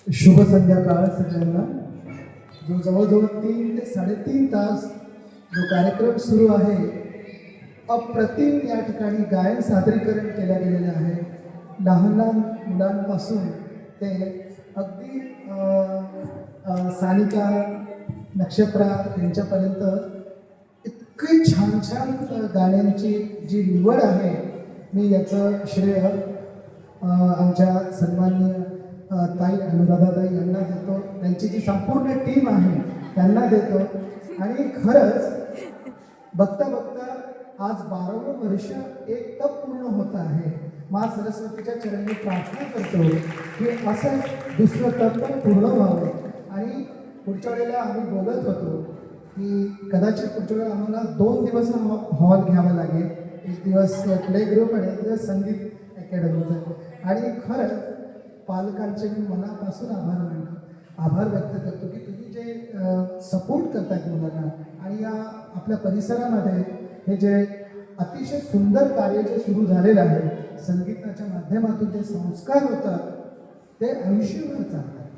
शुभ संध्याकाळ सगळ्यांना. जो जवळजवळ 3 ते 3.5 तास जो कार्यक्रम सुरू आहे, अप्रतिम या ठिकाणी गायन सादरीकरण केल्या गेलेलं आहे. लहान लहान मुलांपासून ते अगदी सानिका, नक्षत्रा यांच्यापर्यंत इतकी छान छान गाण्यांची जी निवड आहे, मी याचं श्रेय आमच्या सन्माननीय ताई अनुराधाताई यांना देतो. त्यांची जी संपूर्ण टीम आहे त्यांना देतो. आणि खरंच बघता बघता आज 12वं वर्ष एक तप पूर्ण होत आहे. माँ सरस्वतीच्या चरणी प्रार्थना करतो की असं दुसरं तप पण पूर्ण व्हावं. आणि पुढच्या वेळेला आम्ही बोलत होतो की कदाचित पुढच्या वेळेला आम्हाला 2 दिवस हॉल घ्यावा लागेल. एक दिवस प्ले ग्रुप आणि एक दिवस संगीत अकॅडमीचा. आणि खरंच पालकांचे मी मनापासून आभार व्यक्त करतो की तुम्ही जे सपोर्ट करतायत मुलांना. आणि या आपल्या परिसरामध्ये हे जे अतिशय सुंदर कार्य जे सुरू झालेलं आहे, संगीताच्या माध्यमातून जे संस्कार होतात ते आयुष्यभर चालतात.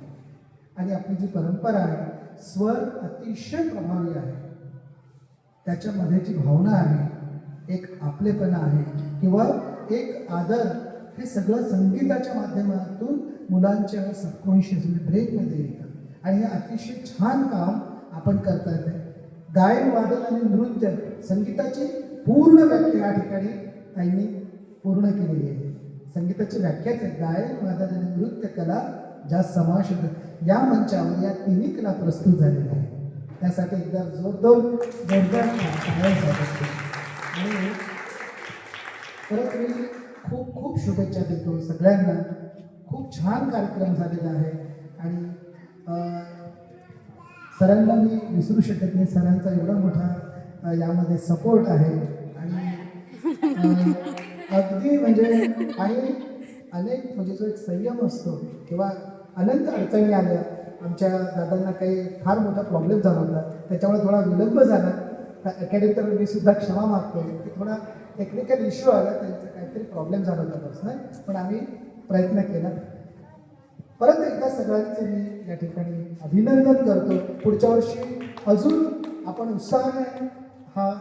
आणि आपली जी परंपरा आहे, स्वर अतिशय प्रभावी आहे. त्याच्यामध्ये जी भावना आहे, एक आपलेपणा आहे किंवा एक आदर, हे सगळं संगीताच्या माध्यमातून मुलांच्या सबकॉन्शियस ब्रेनमध्ये येतं. आणि हे अतिशय छान काम आपण करतात. गायन, वादन आणि नृत्य, संगीताची पूर्ण व्याख्या या ठिकाणी ताईंनी पूर्ण केलेली आहे. संगीताची व्याख्याच आहे गायन, वादन आणि नृत्य कला ज्या समावेश या मंचावर या तिन्ही कला प्रस्तुत झालेल्या आहे. त्यासाठी एकदा जोरदार आणि परत मी खूप खूप शुभेच्छा देतो सगळ्यांना. खूप छान कार्यक्रम झालेला आहे. आणि सरांना मी विसरू शकत नाही. सरांचा एवढा मोठा यामध्ये सपोर्ट आहे. आणि अगदी म्हणजे आणि अनेक म्हणजे जो एक संयम असतो किंवा अनंत अडचणी आल्या. आमच्या दादांना काही फार मोठा प्रॉब्लेम झाला होता, त्याच्यामुळे थोडा विलंब झाला. अकॅडमी तर मी सुद्धा क्षमा मागतो की थोडा टेक्निकल इश्यू आला, त्यांचा काहीतरी प्रॉब्लेम झाला होता पर्सनल. पण आम्ही प्रयत्न केला. परत एकदा सगळ्यांचे मी या ठिकाणी अभिनंदन करतो. पुढच्या वर्षी अजून आपण उत्साहाने हा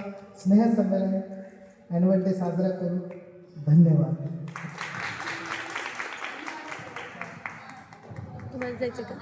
स्नेहसंमेलन ॲन्युअल डे साजरा करू. धन्यवाद. तुम्हाला जायचं का?